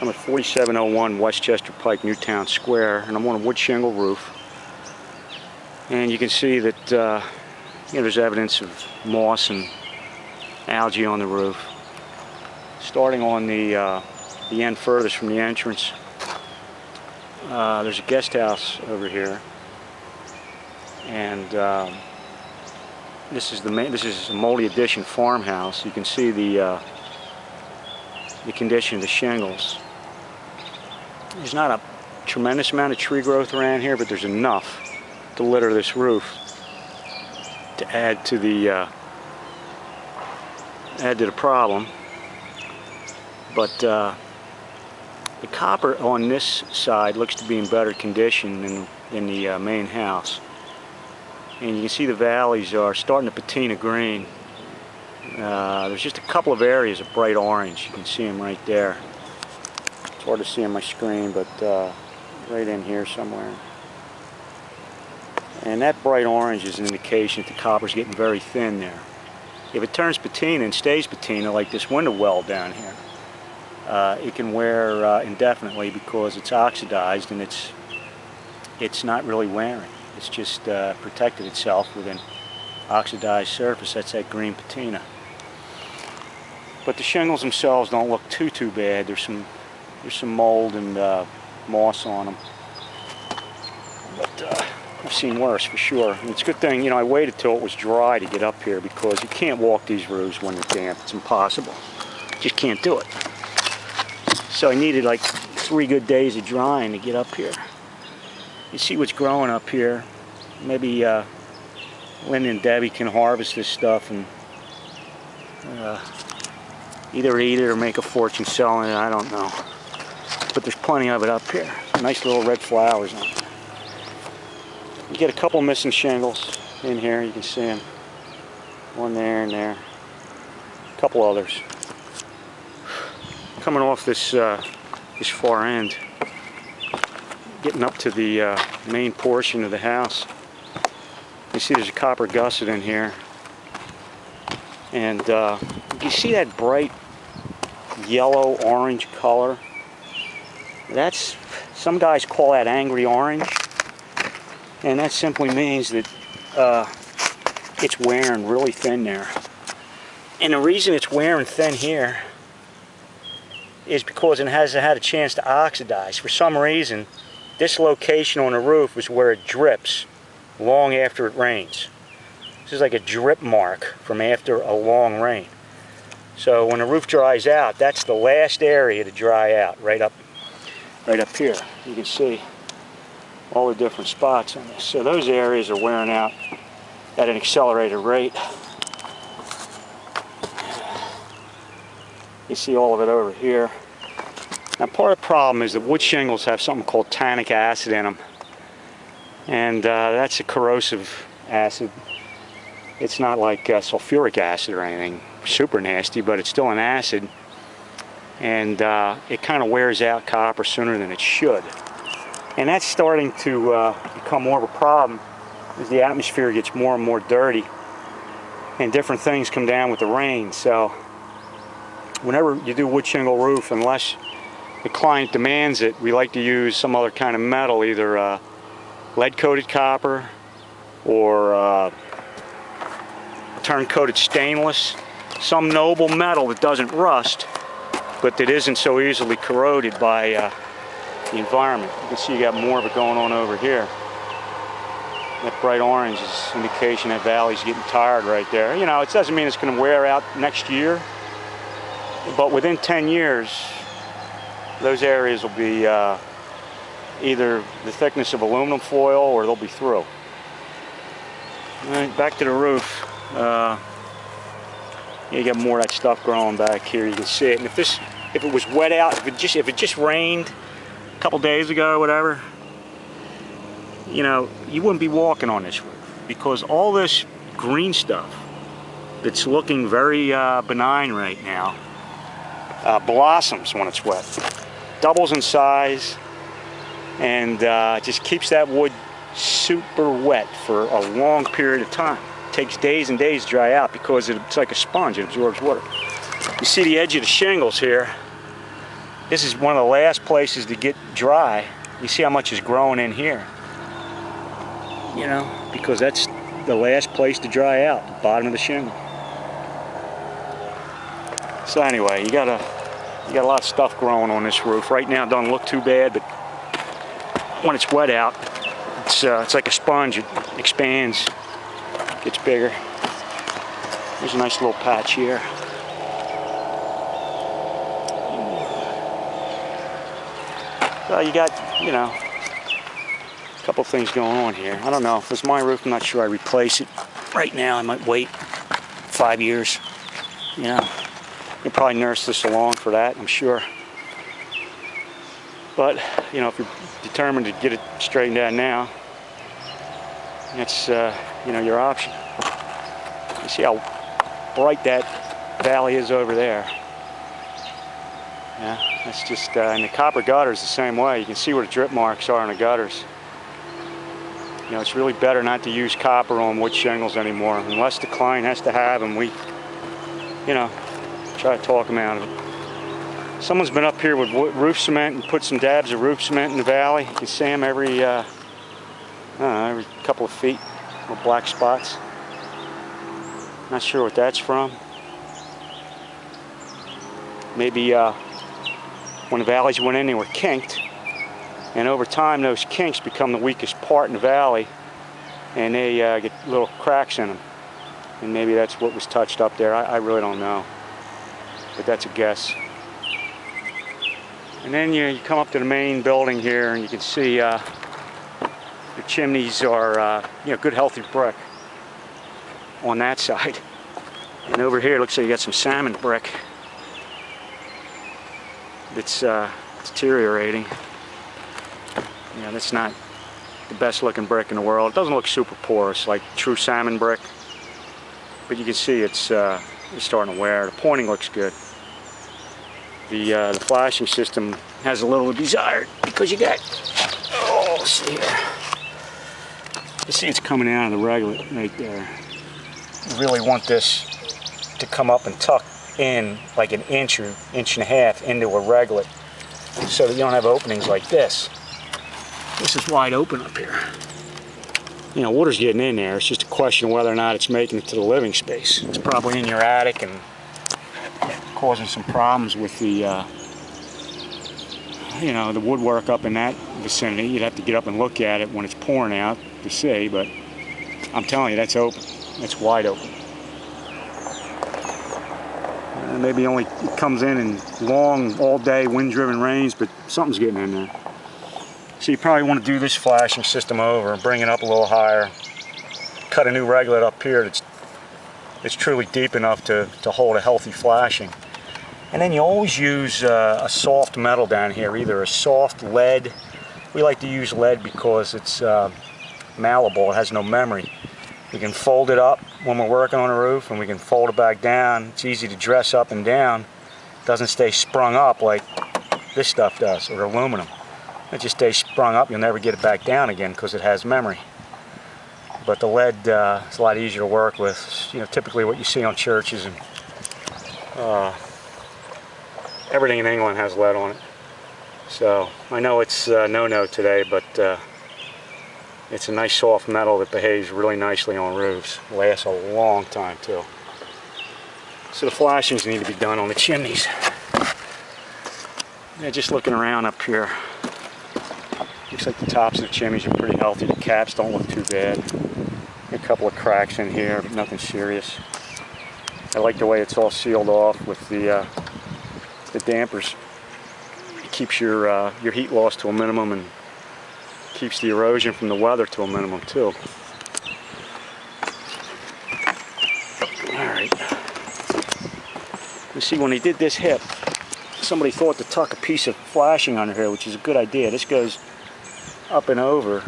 I'm at 4701 Westchester Pike, Newtown Square, and I'm on a wood shingle roof. And you can see that there's evidence of moss and algae on the roof. Starting on the end furthest from the entrance, there's a guest house over here, and this is a Moldy Addition farmhouse. You can see the condition of the shingles. There's not a tremendous amount of tree growth around here, but there's enough to litter this roof to add to the problem. But the copper on this side looks to be in better condition than in the main house. And you can see the valleys are starting to patina green. There's just a couple of areas of bright orange. You can see them right there. It's hard to see on my screen, but right in here somewhere. And that bright orange is an indication that the copper's getting very thin there. If it turns patina and stays patina, like this window well down here, it can wear indefinitely because it's oxidized and it's not really wearing. It's just protected itself with an oxidized surface. That's that green patina. But the shingles themselves don't look too bad. There's some mold and moss on them. But I've seen worse for sure. And it's a good thing, I waited till it was dry to get up here, because you can't walk these roofs when they're damp. It's impossible. Just can't do it. So I needed like 3 good days of drying to get up here. You see what's growing up here. Maybe Lynn and Debbie can harvest this stuff and either eat it or make a fortune selling it. I don't know. But there's plenty of it up here. Nice little red flowers on it. You get a couple missing shingles in here. You can see them. One there and there. A couple others. Coming off this far end, getting up to the main portion of the house. You see there's a copper gusset in here, and you see that bright yellow orange color. That's, some guys call that angry orange, and that simply means that it's wearing really thin there. And the reason it's wearing thin here is because it hasn't had a chance to oxidize. For some reason, this location on the roof is where it drips long after it rains. This is like a drip mark from after a long rain. So when the roof dries out, that's the last area to dry out, right up here. You can see all the different spots on this. So those areas are wearing out at an accelerated rate. You see all of it over here. Now, part of the problem is that wood shingles have something called tannic acid in them, and that's a corrosive acid. It's not like sulfuric acid or anything super nasty, but it's still an acid, and it kind of wears out copper sooner than it should. And that's starting to become more of a problem as the atmosphere gets more and more dirty and different things come down with the rain. So whenever you do wood shingle roof, unless the client demands it, we like to use some other kind of metal, either lead-coated copper or turn-coated stainless, some noble metal that doesn't rust, but that isn't so easily corroded by the environment. You can see you got more of it going on over here. That bright orange is an indication that valley's getting tired right there. It doesn't mean it's going to wear out next year, but within 10 years, those areas will be either the thickness of aluminum foil or they'll be through. All right, back to the roof. You got more of that stuff growing back here. You can see it. And if it was wet out, if it just rained a couple days ago or whatever, you wouldn't be walking on this roof, because all this green stuff that's looking very benign right now blossoms when it's wet. Doubles in size, and just keeps that wood super wet for a long period of time. It takes days and days to dry out because it's like a sponge. It absorbs water. You see the edge of the shingles here. This is one of the last places to get dry. You see how much is growing in here. You know, because that's the last place to dry out, the bottom of the shingle. So anyway, you got a lot of stuff growing on this roof. Right now it doesn't look too bad, but when it's wet out, it's like a sponge. It expands, gets bigger. There's a nice little patch here. So you got, you know, a couple things going on here. I don't know. If it's my roof, I'm not sure I replace it. Right now, I might wait 5 years. You know, you'll probably nurse this along for that, I'm sure. But, you know, if you're determined to get it straightened out now, that's, you know, your option. You see how bright that valley is over there. Yeah, that's just, and the copper gutters the same way. You can see where the drip marks are in the gutters. You know, it's really better not to use copper on wood shingles anymore. Unless the client has to have them, we, you know, try to talk them out of it. Someone's been up here with roof cement and put some dabs of roof cement in the valley. You can see them every, I don't know, every couple of feet, little black spots. Not sure what that's from. Maybe when the valleys went in, they were kinked, and over time those kinks become the weakest part in the valley, and they get little cracks in them, and maybe that's what was touched up there. I really don't know, but that's a guess. And then you come up to the main building here, and you can see the chimneys are you know, good healthy brick on that side, and over here it looks like you got some salmon brick. It's deteriorating. You know, that's not the best looking brick in the world. It doesn't look super porous like true salmon brick, but you can see it's starting to wear. The pointing looks good. The flashing system has a little desired because you got, oh, let's see here. You see it's coming out of the reglet right there. You really want this to come up and tuck in like an inch or inch and a half into a reglet so that you don't have openings like this. This is wide open up here. You know, water's getting in there. It's just a question of whether or not it's making it to the living space. It's probably in your attic and causing some problems with the you know, the woodwork up in that vicinity. You'd have to get up and look at it when it's pouring out to see, but I'm telling you, that's open. That's wide open. Maybe only it comes in long, all-day, wind-driven rains, but something's getting in there. So you probably want to do this flashing system over and bring it up a little higher. Cut a new reglet up here that's truly deep enough to hold a healthy flashing. And then you always use a soft metal down here, either a soft lead. We like to use lead because it's malleable, it has no memory. We can fold it up when we're working on a roof, and we can fold it back down. It's easy to dress up and down. It doesn't stay sprung up like this stuff does, or aluminum. It just stays sprung up. You'll never get it back down again because it has memory. But the lead is a lot easier to work with. You know, typically what you see on churches and everything in England has lead on it. So I know it's no-no today, but it's a nice soft metal that behaves really nicely on roofs. Lasts a long time too. So the flashings need to be done on the chimneys. Yeah, just looking around up here, looks like the tops of the chimneys are pretty healthy. The caps don't look too bad. A couple of cracks in here, but nothing serious. I like the way it's all sealed off with the dampers. It keeps your heat loss to a minimum and keeps the erosion from the weather to a minimum too. Alright. You see, when they did this hip, somebody thought to tuck a piece of flashing under here, which is a good idea. This goes up and over,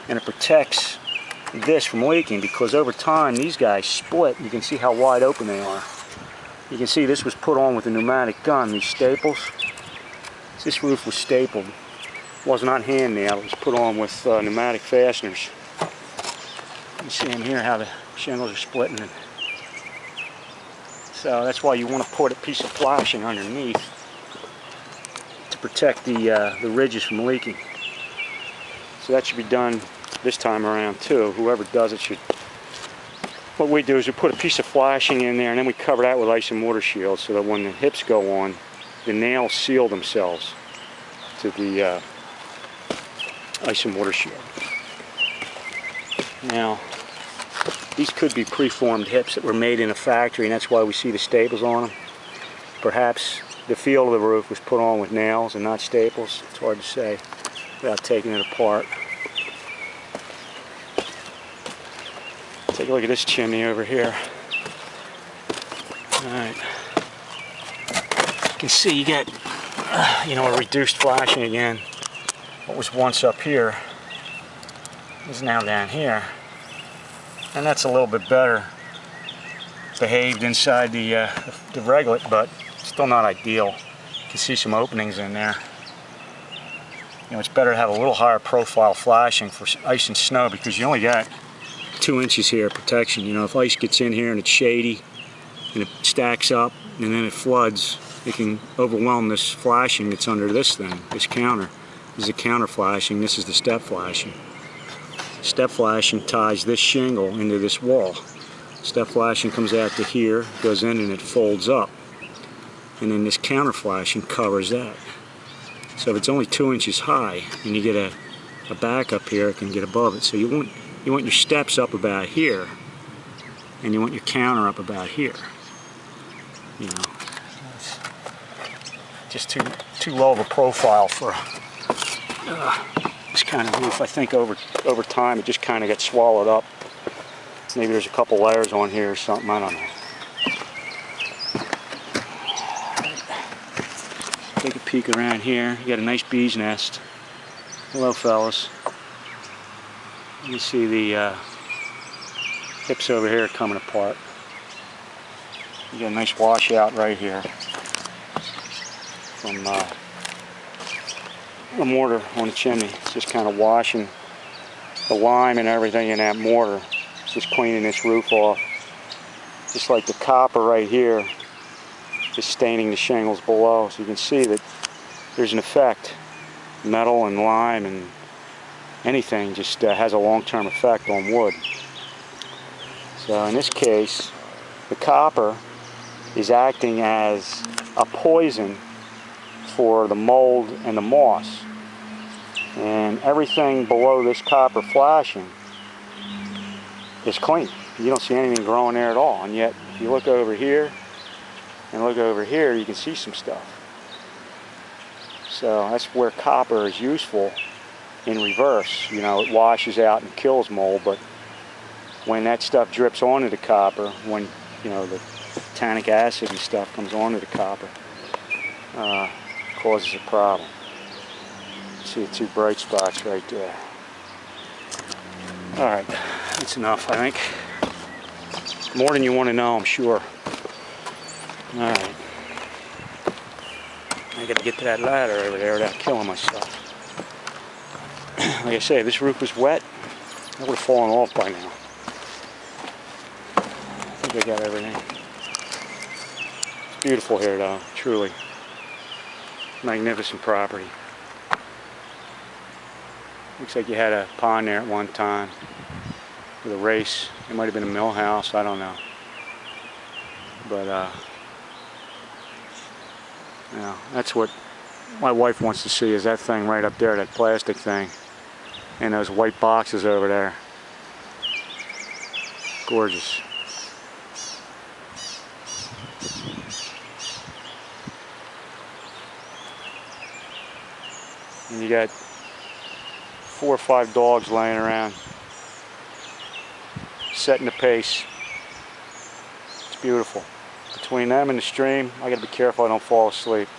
and it protects this from leaking, because over time these guys split. You can see how wide open they are. You can see this was put on with a pneumatic gun, these staples. This roof was stapled. It was not hand nailed, it was put on with pneumatic fasteners. You can see in here how the shingles are splitting. So that's why you want to put a piece of flashing underneath protect the ridges from leaking. So that should be done this time around too. Whoever does it should. What we do is we put a piece of flashing in there and then we cover that with ice and mortar shield so that when the hips go on, the nails seal themselves to the ice and mortar shield. Now, these could be preformed hips that were made in a factory, and that's why we see the staples on them. Perhaps the feel of the roof was put on with nails and not staples. It's hard to say without taking it apart. Take a look at this chimney over here. Alright. You can see you get, a reduced flashing again. What was once up here is now down here. And that's a little bit better behaved inside the reglet, but still not ideal. You can see some openings in there. It's better to have a little higher profile flashing for ice and snow because you only got 2 inches here of protection. If ice gets in here and it's shady and it stacks up and then it floods, it can overwhelm this flashing that's under this thing, this counter. This is the counter flashing, this is the step flashing. Step flashing ties this shingle into this wall. Step flashing comes out to here, goes in and it folds up. And then this counter flashing covers that. So if it's only 2 inches high and you get a back up here, it can get above it. So you want your steps up about here and you want your counter up about here. It's just too low of a profile for this kind of roof. I think over time it just kind of gets swallowed up. Maybe there's a couple layers on here or something, I don't know. Take a peek around here. You got a nice bee's nest. Hello, fellas. You can see the hips over here coming apart. You got a nice washout right here from the mortar on the chimney. It's just kind of washing the lime and everything in that mortar. It's just cleaning this roof off. Just like the copper right here is staining the shingles below. So you can see that there's an effect. Metal and lime and anything just has a long-term effect on wood. So in this case, the copper is acting as a poison for the mold and the moss. And everything below this copper flashing is clean. You don't see anything growing there at all. And yet, if you look over here and look over here, you can see some stuff. So that's where copper is useful in reverse. It washes out and kills mold, but when that stuff drips onto the copper, when the tannic acid and stuff comes onto the copper, causes a problem. See the 2 bright spots right there. Alright, that's enough, I think. More than you want to know, I'm sure. Alright. I gotta get to that ladder over there without killing myself. Like I say, if this roof was wet, it would have fallen off by now. I think I got everything. It's beautiful here though, truly. Magnificent property. Looks like you had a pond there at one time with a race. It might have been a mill house, I don't know. But that's what my wife wants to see, is that thing right up there, that plastic thing. And those white boxes over there. Gorgeous. And you got 4 or 5 dogs laying around, setting the pace. It's beautiful. Between them and the stream, I gotta be careful I don't fall asleep.